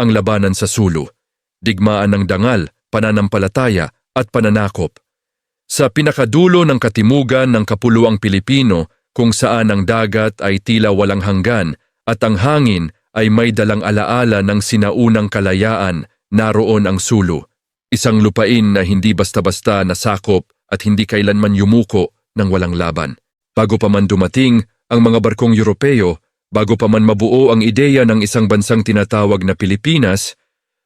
ang labanan sa Sulu, digmaan ng dangal, pananampalataya at pananakop. Sa pinakadulo ng katimugan ng kapuluang Pilipino kung saan ang dagat ay tila walang hanggan at ang hangin ay may dalang alaala ng sinaunang kalayaan, naroon ang Sulu. Isang lupain na hindi basta-basta nasakop at hindi kailanman yumuko ng walang laban. Bago pa man dumating ang mga barkong Europeo, bago pa man mabuo ang ideya ng isang bansang tinatawag na Pilipinas,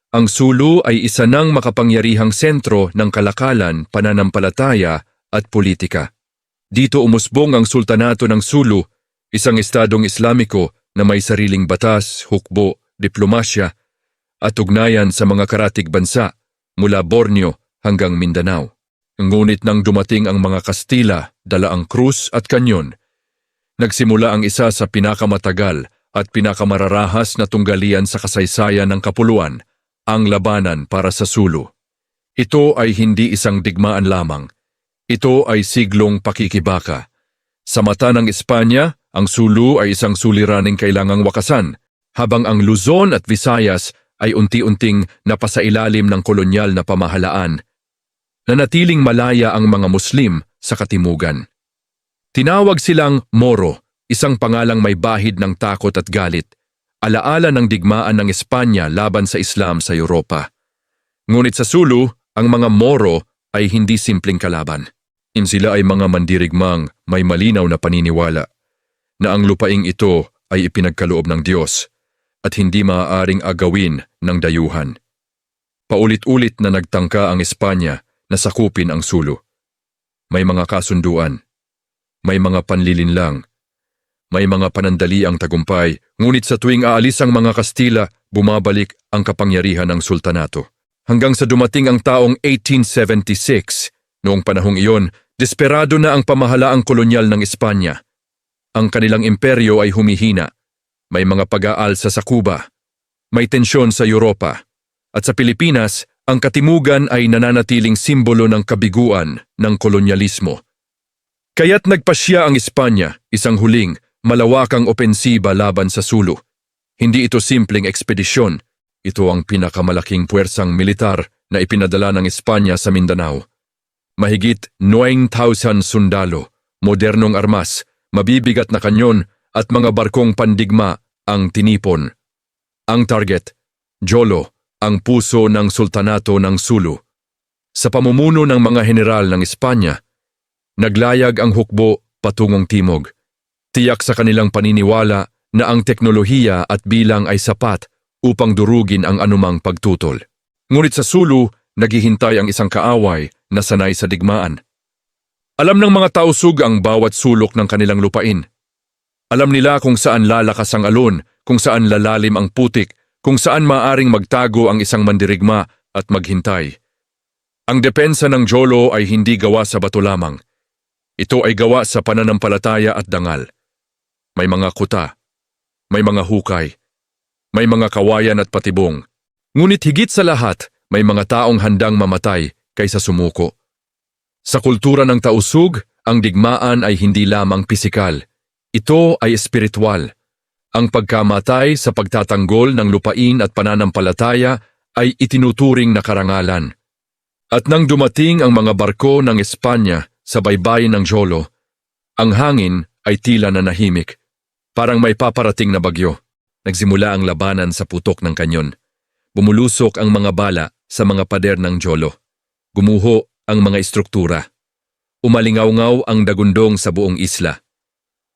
ang Sulu ay isa ng makapangyarihang sentro ng kalakalan, pananampalataya at politika. Dito umusbong ang Sultanato ng Sulu, isang estadong Islamiko na may sariling batas, hukbo, diplomasya at ugnayan sa mga karatig bansa mula Borneo hanggang Mindanao. Ngunit nang dumating ang mga Kastila, dala ang krus at kanyon, nagsimula ang isa sa pinakamatagal at pinakamararahas na tunggalian sa kasaysayan ng kapuluan, ang labanan para sa Sulu. Ito ay hindi isang digmaan lamang. Ito ay siglong pakikibaka. Sa mata ng Espanya, ang Sulu ay isang suliraning kailangang wakasan, habang ang Luzon at Visayas ay unti-unting napasailalim ng kolonyal na pamahalaan. Nanatiling malaya ang mga Muslim sa katimugan. Tinawag silang Moro, isang pangalang may bahid ng takot at galit, alaala ng digmaan ng Espanya laban sa Islam sa Europa. Ngunit sa Sulu, ang mga Moro ay hindi simpleng kalaban. Sila ay mga mandirigmang may malinaw na paniniwala na ang lupaing ito ay ipinagkaloob ng Diyos at hindi maaaring agawin ng dayuhan. Paulit-ulit na nagtangka ang Espanya na sakupin ang Sulu. May mga kasunduan, may mga panlilinlang, may mga panandaliang tagumpay, ngunit sa tuwing aalis ang mga Kastila, bumabalik ang kapangyarihan ng sultanato. Hanggang sa dumating ang taong 1876, noong panahong iyon, desperado na ang pamahalaang kolonyal ng Espanya. Ang kanilang imperyo ay humihina, may mga pag-aalsa sa Cuba, may tensyon sa Europa, at sa Pilipinas, ang katimugan ay nananatiling simbolo ng kabiguan ng kolonyalismo. Kaya't nagpasya ang Espanya, isang huling, malawakang opensiba laban sa Sulu. Hindi ito simpleng ekspedisyon, ito ang pinakamalaking puwersang militar na ipinadala ng Espanya sa Mindanao. Mahigit 9,000 sundalo, modernong armas, mabibigat na kanyon at mga barkong pandigma ang tinipon. Ang target, Jolo, ang puso ng Sultanato ng Sulu. Sa pamumuno ng mga general ng Espanya, naglayag ang hukbo patungong timog. Tiyak sa kanilang paniniwala na ang teknolohiya at bilang ay sapat upang durugin ang anumang pagtutol. Ngunit sa Sulu, naghihintay ang isang kaaway na sanay sa digmaan. Alam ng mga tausug ang bawat sulok ng kanilang lupain. Alam nila kung saan lalakas ang alon, kung saan lalalim ang putik, kung saan maaring magtago ang isang mandirigma at maghintay. Ang depensa ng Jolo ay hindi gawa sa bato lamang. Ito ay gawa sa pananampalataya at dangal. May mga kuta, may mga hukay, may mga kawayan at patibong. Ngunit higit sa lahat, may mga taong handang mamatay kaysa sumuko. Sa kultura ng tausug, ang digmaan ay hindi lamang pisikal. Ito ay espiritual. Ang pagkamatay sa pagtatanggol ng lupain at pananampalataya ay itinuturing na karangalan. At nang dumating ang mga barko ng Espanya sa baybayin ng Jolo, ang hangin ay tila nanahimik. Parang may paparating na bagyo. Nagsimula ang labanan sa putok ng kanyon. Bumulusok ang mga bala sa mga pader ng Jolo. Gumuho ang mga istruktura. Umalingaw-ngaw ang dagundong sa buong isla.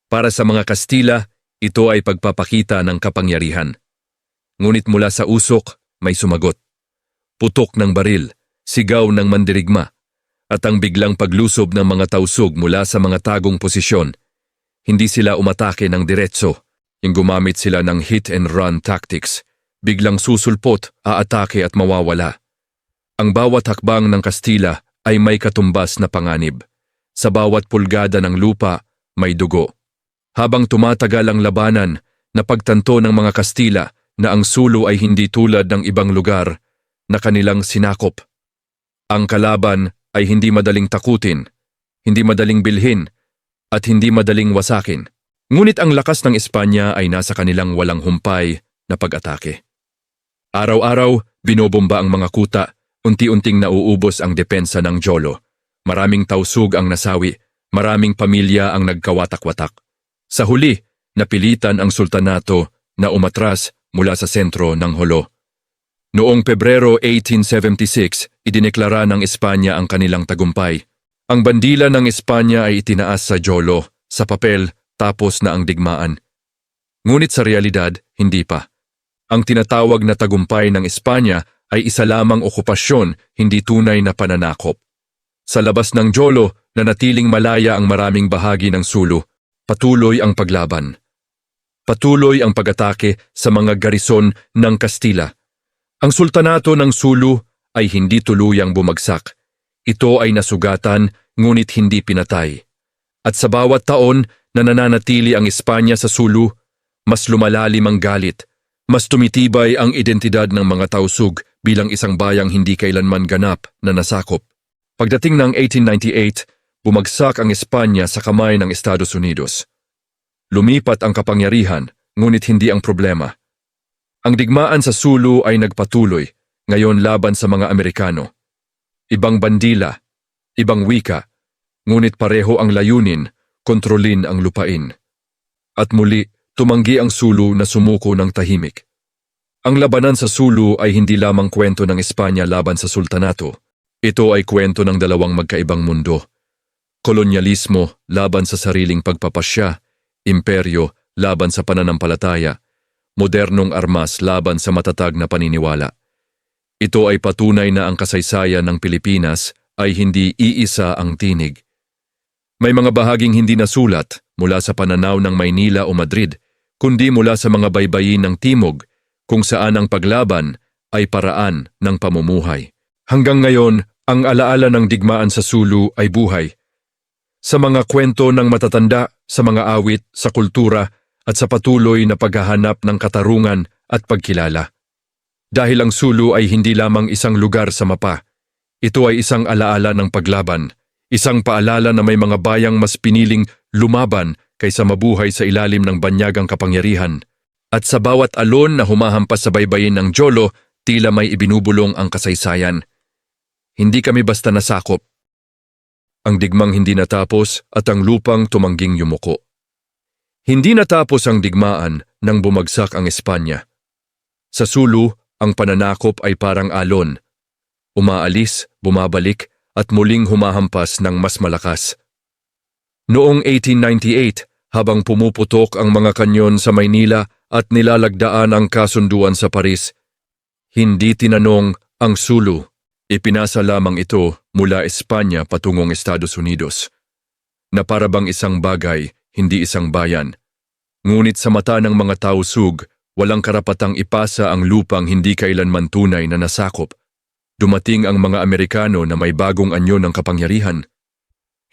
Para sa mga Kastila, ito ay pagpapakita ng kapangyarihan. Ngunit mula sa usok, may sumagot. Putok ng baril, sigaw ng mandirigma, at ang biglang paglusob ng mga tausug mula sa mga tagong posisyon. Hindi sila umatake ng diretso, yung gumamit sila ng hit-and-run tactics. Biglang susulpot, aatake at mawawala. Ang bawat hakbang ng Kastila ay may katumbas na panganib. Sa bawat pulgada ng lupa, may dugo. Habang tumatagal ang labanan, napagtanto ng mga Kastila na ang Sulu ay hindi tulad ng ibang lugar na kanilang sinakop. Ang kalaban ay hindi madaling takutin, hindi madaling bilhin, at hindi madaling wasakin. Ngunit ang lakas ng Espanya ay nasa kanilang walang humpay na pag-atake. Araw-araw, binobomba ang mga kuta, unti-unting nauubos ang depensa ng Jolo. Maraming tausug ang nasawi, maraming pamilya ang nagkawatak-watak. Sa huli, napilitan ang sultanato na umatras mula sa sentro ng Holo. Noong Pebrero 1876, idineklara ng Espanya ang kanilang tagumpay. Ang bandila ng Espanya ay itinaas sa Jolo, sa papel, tapos na ang digmaan. Ngunit sa realidad, hindi pa. Ang tinatawag na tagumpay ng Espanya ay isa lamang okupasyon, hindi tunay na pananakop. Sa labas ng Jolo, nanatiling malaya ang maraming bahagi ng Sulu. Patuloy ang paglaban. Patuloy ang pag-atake sa mga garison ng Kastila. Ang sultanato ng Sulu ay hindi tuluyang bumagsak. Ito ay nasugatan, ngunit hindi pinatay. At sa bawat taon na nananatili ang Espanya sa Sulu, mas lumalalim ang galit. Mas tumitibay ang identidad ng mga tausug bilang isang bayang hindi kailanman ganap na nasakop. Pagdating ng 1898, bumagsak ang Espanya sa kamay ng Estados Unidos. Lumipat ang kapangyarihan, ngunit hindi ang problema. Ang digmaan sa Sulu ay nagpatuloy, ngayon laban sa mga Amerikano. Ibang bandila, ibang wika, ngunit pareho ang layunin, kontrolin ang lupain. At muli, tumanggi ang Sulu na sumuko ng tahimik. Ang labanan sa Sulu ay hindi lamang kwento ng Espanya laban sa sultanato. Ito ay kwento ng dalawang magkaibang mundo. Kolonyalismo laban sa sariling pagpapasya, imperyo laban sa pananampalataya, modernong armas laban sa matatag na paniniwala. Ito ay patunay na ang kasaysayan ng Pilipinas ay hindi iisa ang tinig. May mga bahaging hindi nasulat mula sa pananaw ng Maynila o Madrid, kundi mula sa mga baybayin ng Timog, kung saan ang paglaban ay paraan ng pamumuhay. Hanggang ngayon, ang alaala ng digmaan sa Sulu ay buhay. Sa mga kwento ng matatanda, sa mga awit, sa kultura, at sa patuloy na paghahanap ng katarungan at pagkilala. Dahil ang Sulu ay hindi lamang isang lugar sa mapa, ito ay isang alaala ng paglaban, isang paalala na may mga bayang mas piniling lumaban kaysa mabuhay sa ilalim ng banyagang kapangyarihan. At sa bawat alon na humahampas sa baybayin ng Jolo, tila may ibinubulong ang kasaysayan. Hindi kami basta nasakop. Ang digmang hindi natapos at ang lupang tumangging yumuko. Hindi natapos ang digmaan nang bumagsak ang Espanya. Sa Sulu, ang pananakop ay parang alon. Umaalis, bumabalik, at muling humahampas ng mas malakas. Noong 1898, habang pumuputok ang mga kanyon sa Maynila at nilalagdaan ang kasunduan sa Paris, hindi tinanong ang Sulu. Ipinasa lamang ito mula Espanya patungong Estados Unidos, na parabang isang bagay, hindi isang bayan. Ngunit sa mata ng mga tausug, walang karapatang ipasa ang lupang hindi kailanman tunay na nasakop. Dumating ang mga Amerikano na may bagong anyo ng kapangyarihan.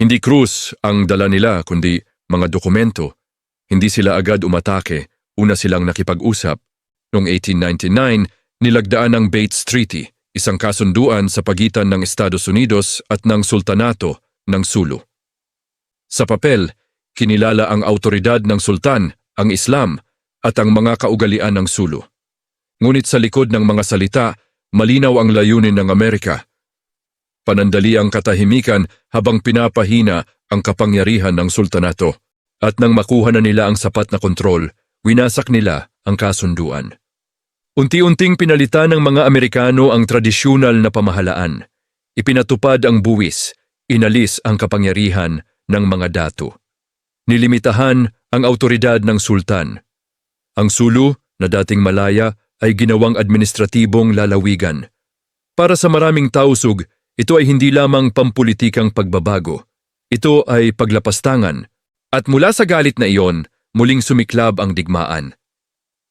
Hindi krus ang dala nila kundi mga dokumento. Hindi sila agad umatake, una silang nakipag-usap. Noong 1899, nilagdaan ang Bates Treaty, isang kasunduan sa pagitan ng Estados Unidos at ng Sultanato ng Sulu. Sa papel, kinilala ang autoridad ng Sultan, ang Islam, at ang mga kaugalian ng Sulu. Ngunit sa likod ng mga salita, malinaw ang layunin ng Amerika. Panandali ang katahimikan habang pinapahina ang kapangyarihan ng Sultanato. At nang makuha na nila ang sapat na kontrol, winasak nila ang kasunduan. Unti-unting pinalitan ng mga Amerikano ang tradisyonal na pamahalaan. Ipinatupad ang buwis, inalis ang kapangyarihan ng mga dato. Nilimitahan ang autoridad ng sultan. Ang Sulu, na dating malaya, ay ginawang administratibong lalawigan. Para sa maraming tausug, ito ay hindi lamang pampulitikang pagbabago. Ito ay paglapastangan. At mula sa galit na iyon, muling sumiklab ang digmaan.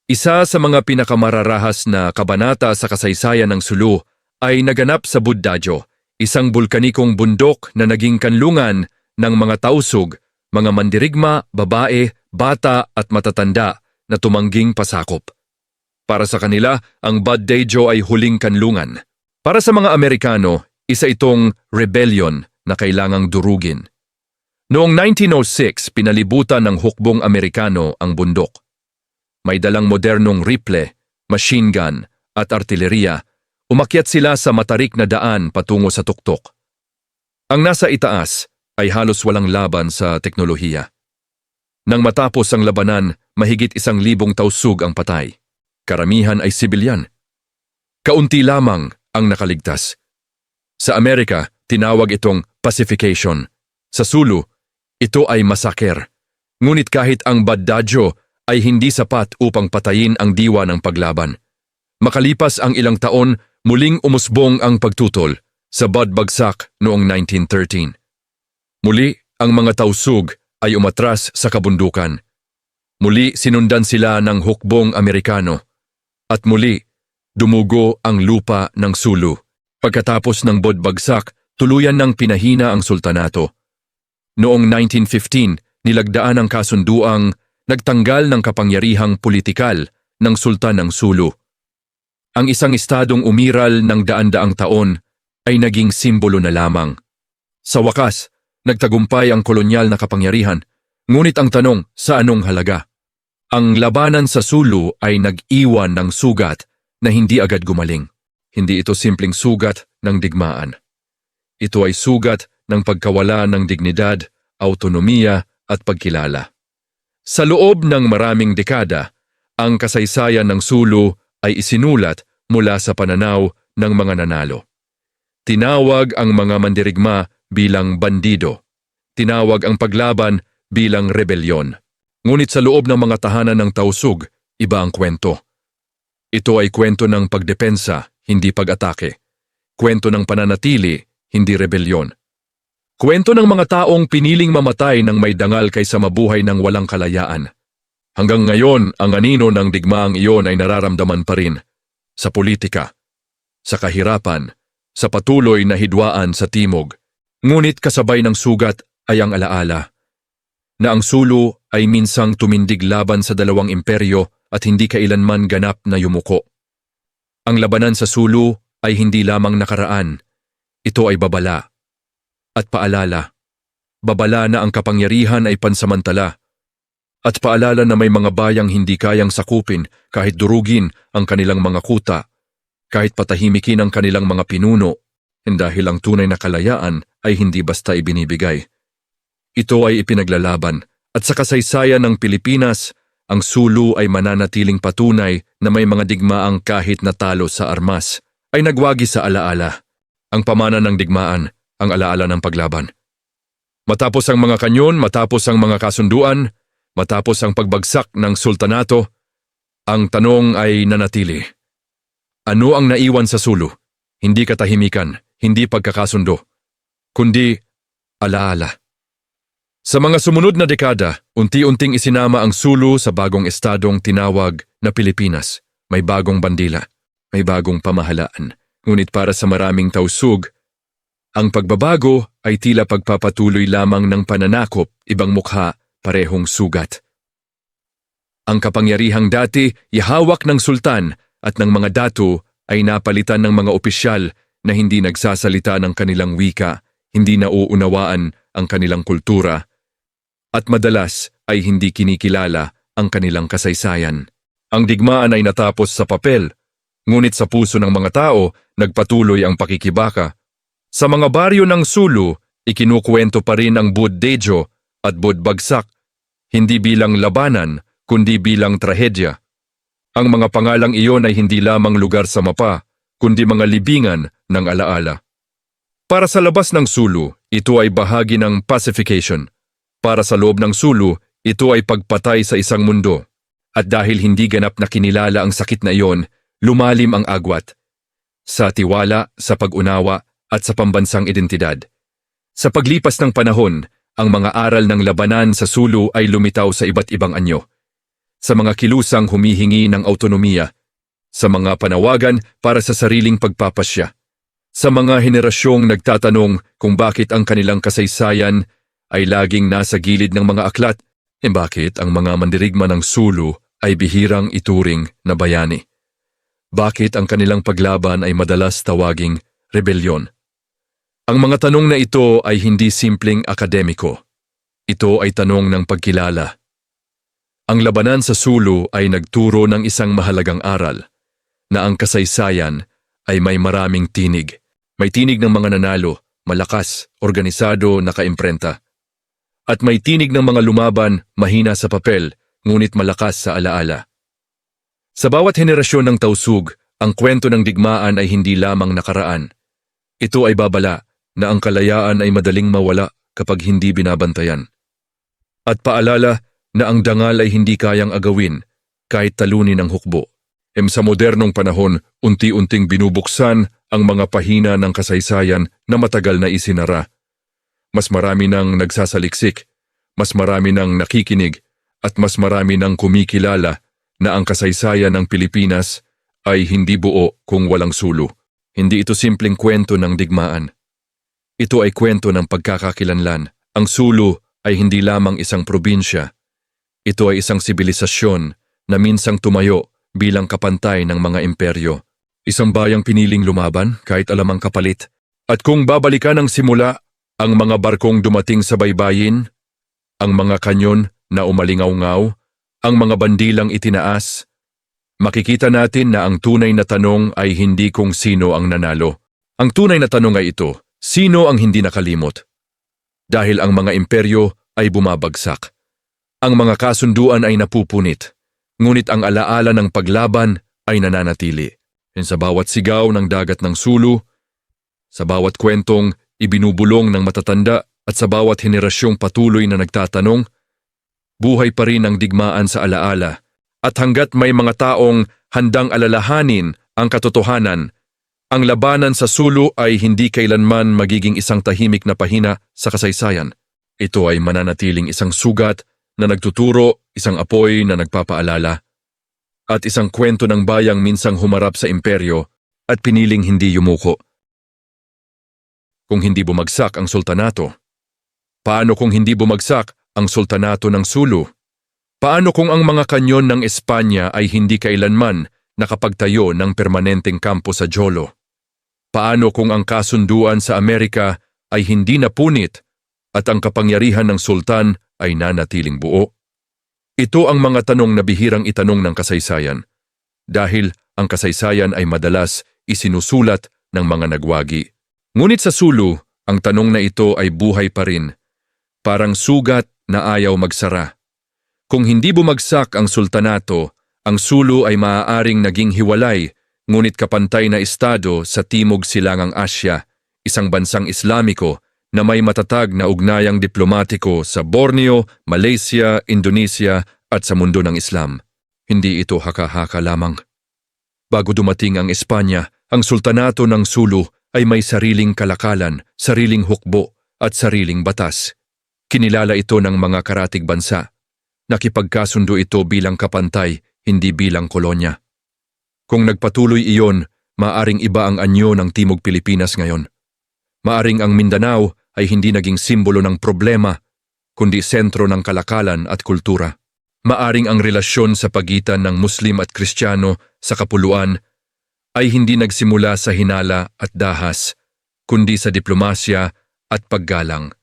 Isa sa mga pinakamararahas na kabanata sa kasaysayan ng Sulu ay naganap sa Buddajo, isang bulkanikong bundok na naging kanlungan ng mga tausug, mga mandirigma, babae, bata at matatanda na tumangging pasakop. Para sa kanila, ang Buddajo ay huling kanlungan. Para sa mga Amerikano, isa itong rebellion na kailangang durugin. Noong 1906, pinalibutan ng hukbong Amerikano ang bundok. May dalang modernong rifle, machine gun at artileriya, umakyat sila sa matarik na daan patungo sa tuktok. Ang nasa itaas ay halos walang laban sa teknolohiya. Nang matapos ang labanan, mahigit 1,000 tausug ang patay. Karamihan ay sibilyan. Kaunti lamang ang nakaligtas. Sa Amerika, tinawag itong pacification. Sa Sulu, ito ay masaker. Ngunit kahit ang badadyo ay hindi sapat upang patayin ang diwa ng paglaban. Makalipas ang ilang taon, muling umusbong ang pagtutol sa Badbagsak noong 1913. Muli, ang mga tausug ay umatras sa kabundukan. Muli sinundan sila ng hukbong Amerikano. At muli, dumugo ang lupa ng Sulu. Pagkatapos ng Badbagsak, tuluyan ng pinahina ang sultanato. Noong 1915, nilagdaan ang kasunduang nagtanggal ng kapangyarihang politikal ng sultan ng Sulu. Ang isang estadong umiral ng daan-daang taon ay naging simbolo na lamang. Sa wakas, nagtagumpay ang kolonyal na kapangyarihan, ngunit ang tanong, sa anong halaga? Ang labanan sa Sulu ay nag-iwan ng sugat na hindi agad gumaling. Hindi ito simpleng sugat ng digmaan. Ito ay sugat ng pagkawala ng dignidad, autonomiya at pagkilala. Sa loob ng maraming dekada, ang kasaysayan ng Sulu ay isinulat mula sa pananaw ng mga nanalo. Tinawag ang mga mandirigma bilang bandido. Tinawag ang paglaban bilang rebelyon. Ngunit sa loob ng mga tahanan ng tausug, iba ang kwento. Ito ay kwento ng pagdepensa, hindi pag-atake. Kwento ng pananatili, hindi rebelyon. Kwento ng mga taong piniling mamatay ng may dangal kaysa mabuhay ng walang kalayaan. Hanggang ngayon, ang anino ng digmaang iyon ay nararamdaman pa rin. Sa politika, sa kahirapan, sa patuloy na hidwaan sa timog. Ngunit kasabay ng sugat ay ang alaala na ang Sulu ay minsang tumindig laban sa dalawang imperyo at hindi kailanman ganap na yumuko. Ang labanan sa Sulu ay hindi lamang nakaraan. Ito ay babala. At paalala. Babala na ang kapangyarihan ay pansamantala. At paalala na may mga bayang hindi kayang sakupin kahit durugin ang kanilang mga kuta, kahit patahimikin ang kanilang mga pinuno, dahil ang tunay na kalayaan ay hindi basta ibinibigay. Ito ay ipinaglalaban, at sa kasaysayan ng Pilipinas, ang Sulu ay mananatiling patunay na may mga digmaang kahit natalo sa armas, ay nagwagi sa alaala. Ang pamana ng digmaan, ang alaala ng paglaban. Matapos ang mga kanyon, matapos ang mga kasunduan, matapos ang pagbagsak ng sultanato, ang tanong ay nanatili. Ano ang naiwan sa Sulu? Hindi katahimikan, hindi pagkakasundo, kundi alaala. Sa mga sumunod na dekada, unti-unting isinama ang Sulu sa bagong estadong tinawag na Pilipinas. May bagong bandila, may bagong pamahalaan. Ngunit para sa maraming tausug, ang pagbabago ay tila pagpapatuloy lamang ng pananakop, ibang mukha, parehong sugat. Ang kapangyarihang dati, ihawak ng sultan at ng mga datu ay napalitan ng mga opisyal na hindi nagsasalita ng kanilang wika, hindi nauunawaan ang kanilang kultura, at madalas ay hindi kinikilala ang kanilang kasaysayan. Ang digmaan ay natapos sa papel, ngunit sa puso ng mga tao nagpatuloy ang pakikibaka. Sa mga baryo ng Sulu, ikinukwento pa rin ang Buddejo at Budbagsak, hindi bilang labanan, kundi bilang trahedya. Ang mga pangalang iyon ay hindi lamang lugar sa mapa, kundi mga libingan ng alaala. Para sa labas ng Sulu, ito ay bahagi ng pacification. Para sa loob ng Sulu, ito ay pagpatay sa isang mundo. At dahil hindi ganap na kinilala ang sakit na iyon, lumalim ang agwat. Sa tiwala, sa pag-unawa, at sa pambansang identidad. Sa paglipas ng panahon, ang mga aral ng labanan sa Sulu ay lumitaw sa iba't ibang anyo. Sa mga kilusang humihingi ng autonomiya, sa mga panawagan para sa sariling pagpapasya, sa mga henerasyong nagtatanong kung bakit ang kanilang kasaysayan ay laging nasa gilid ng mga aklat, bakit ang mga mandirigma ng Sulu ay bihirang ituring na bayani. Bakit ang kanilang paglaban ay madalas tawaging rebelyon. Ang mga tanong na ito ay hindi simpleng akademiko. Ito ay tanong ng pagkilala. Ang labanan sa Sulu ay nagturo ng isang mahalagang aral. na ang kasaysayan ay may maraming tinig. May tinig ng mga nanalo, malakas, organisado, nakaimprenta. At may tinig ng mga lumaban, mahina sa papel, ngunit malakas sa alaala. Sa bawat henerasyon ng tausug, ang kwento ng digmaan ay hindi lamang nakaraan. Ito ay babala na ang kalayaan ay madaling mawala kapag hindi binabantayan. At paalala na ang dangal ay hindi kayang agawin kahit talunin ang hukbo. Sa modernong panahon, unti-unting binubuksan ang mga pahina ng kasaysayan na matagal na isinara. Mas marami nang nagsasaliksik, mas marami nang nakikinig, at mas marami nang kumikilala na ang kasaysayan ng Pilipinas ay hindi buo kung walang sulo. Hindi ito simpleng kwento ng digmaan. Ito ay kwento ng pagkakakilanlan. Ang sulo ay hindi lamang isang probinsya. Ito ay isang sibilisasyon na minsang tumayo bilang kapantay ng mga imperyo. Isang bayang piniling lumaban kahit alam ang kapalit. At kung babalikan ang simula, ang mga barkong dumating sa baybayin, ang mga kanyon na umalingaw-ngaw, ang mga bandilang itinaas, makikita natin na ang tunay na tanong ay hindi kung sino ang nanalo. Ang tunay na tanong ay ito, sino ang hindi nakalimot? Dahil ang mga imperyo ay bumabagsak. Ang mga kasunduan ay napupunit, ngunit ang alaala ng paglaban ay nananatili. Sa bawat sigaw ng dagat ng Sulu, sa bawat kwentong ibinubulong ng matatanda at sa bawat henerasyong patuloy na nagtatanong, buhay pa rin ang digmaan sa alaala. At hanggat may mga taong handang alalahanin ang katotohanan, ang labanan sa Sulu ay hindi kailanman magiging isang tahimik na pahina sa kasaysayan. Ito ay mananatiling isang sugat na nagtuturo, isang apoy na nagpapaalala, at isang kwento ng bayang minsang humarap sa imperyo at piniling hindi yumuko. Kung hindi bumagsak ang sultanato? Paano kung hindi bumagsak ang sultanato ng Sulu? Paano kung ang mga kanyon ng Espanya ay hindi kailanman nakapagtayo ng permanenteng kampo sa Jolo? Paano kung ang kasunduan sa Amerika ay hindi napunit at ang kapangyarihan ng sultan ay nanatiling buo? Ito ang mga tanong na bihirang itanong ng kasaysayan, dahil ang kasaysayan ay madalas isinusulat ng mga nagwagi. Ngunit sa Sulu, ang tanong na ito ay buhay pa rin, parang sugat na ayaw magsara. Kung hindi bumagsak ang sultanato, ang Sulu ay maaaring naging hiwalay, ngunit kapantay na estado sa Timog Silangang Asya, isang bansang Islamiko na may matatag na ugnayang diplomatiko sa Borneo, Malaysia, Indonesia at sa mundo ng Islam. Hindi ito haka-haka lamang. Bago dumating ang Espanya, ang sultanato ng Sulu ay may sariling kalakalan, sariling hukbo at sariling batas. Kinilala ito ng mga karatig bansa. Nakipagkasundo ito bilang kapantay, hindi bilang kolonya. Kung nagpatuloy iyon, maaring iba ang anyo ng Timog Pilipinas ngayon. Maaring ang Mindanao ay hindi naging simbolo ng problema, kundi sentro ng kalakalan at kultura. Maaring ang relasyon sa pagitan ng Muslim at Kristiyano sa kapuluan ay hindi nagsimula sa hinala at dahas, kundi sa diplomasya at paggalang.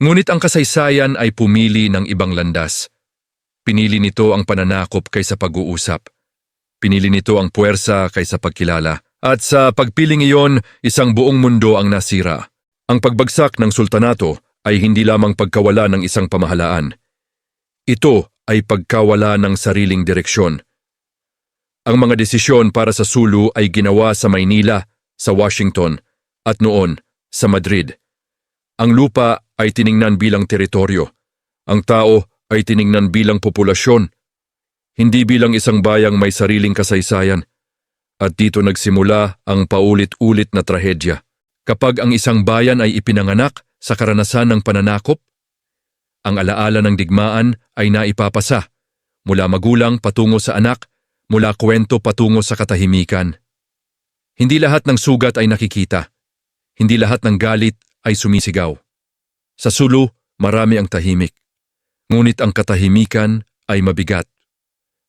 Ngunit ang kasaysayan ay pumili ng ibang landas. Pinili nito ang pananakop kaysa pag-uusap. Pinili nito ang puwersa kaysa pagkilala. At sa pagpiling iyon, isang buong mundo ang nasira. Ang pagbagsak ng sultanato ay hindi lamang pagkawala ng isang pamahalaan. Ito ay pagkawala ng sariling direksyon. Ang mga desisyon para sa Sulu ay ginawa sa Maynila, sa Washington, at noon sa Madrid. Ang lupa ay tiningnan bilang teritoryo. Ang tao ay tiningnan bilang populasyon, hindi bilang isang bayang may sariling kasaysayan. At dito nagsimula ang paulit-ulit na trahedya. Kapag ang isang bayan ay ipinanganak sa karanasan ng pananakop, ang alaala ng digmaan ay naipapasa, mula magulang patungo sa anak, mula kwento patungo sa katahimikan. Hindi lahat ng sugat ay nakikita. Hindi lahat ng galit ay sumisigaw. Sa Sulu, marami ang tahimik. Ngunit ang katahimikan ay mabigat.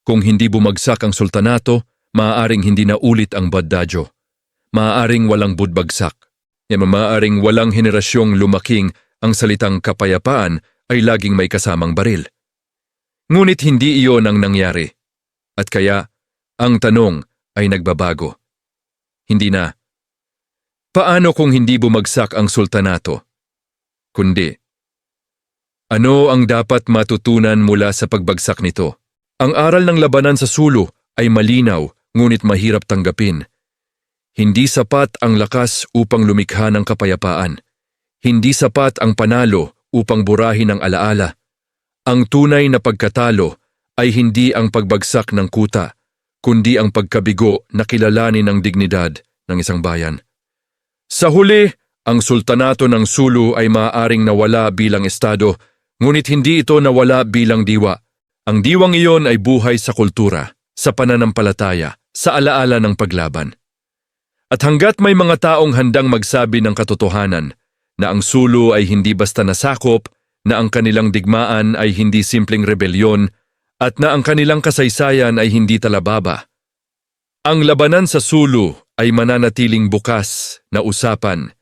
Kung hindi bumagsak ang sultanato, maaaring hindi na ulit ang Badadyo. Maaaring walang budbagsak. Maaaring walang henerasyong lumaking ang salitang kapayapaan ay laging may kasamang baril. Ngunit hindi iyon ang nangyari. At kaya, Ang tanong ay nagbabago. Hindi na, paano kung hindi bumagsak ang sultanato? Kundi, ano ang dapat matutunan mula sa pagbagsak nito? Ang aral ng labanan sa Sulu ay malinaw ngunit mahirap tanggapin. Hindi sapat ang lakas upang lumikha ng kapayapaan. Hindi sapat ang panalo upang burahin ang alaala. Ang tunay na pagkatalo ay hindi ang pagbagsak ng kuta, kundi ang pagkabigo na kilalanin ang dignidad ng isang bayan. Sa huli, ang sultanato ng Sulu ay maaaring nawala bilang estado, ngunit hindi ito nawala bilang diwa. Ang diwang iyon ay buhay sa kultura, sa pananampalataya, sa alaala ng paglaban. At hanggat may mga taong handang magsabi ng katotohanan na ang Sulu ay hindi basta nasakop, na ang kanilang digmaan ay hindi simpleng rebelyon, at na ang kanilang kasaysayan ay hindi talababa, ang labanan sa Sulu ay mananatiling bukas na usapan,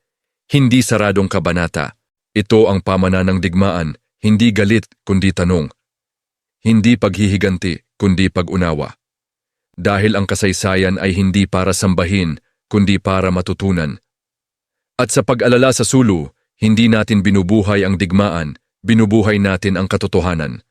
hindi saradong kabanata. Ito ang pamana ng digmaan, hindi galit kundi tanong. Hindi paghihiganti kundi pag-unawa. Dahil ang kasaysayan ay hindi para sambahin kundi para matutunan. At sa pag-alala sa Sulu, hindi natin binubuhay ang digmaan, binubuhay natin ang katotohanan.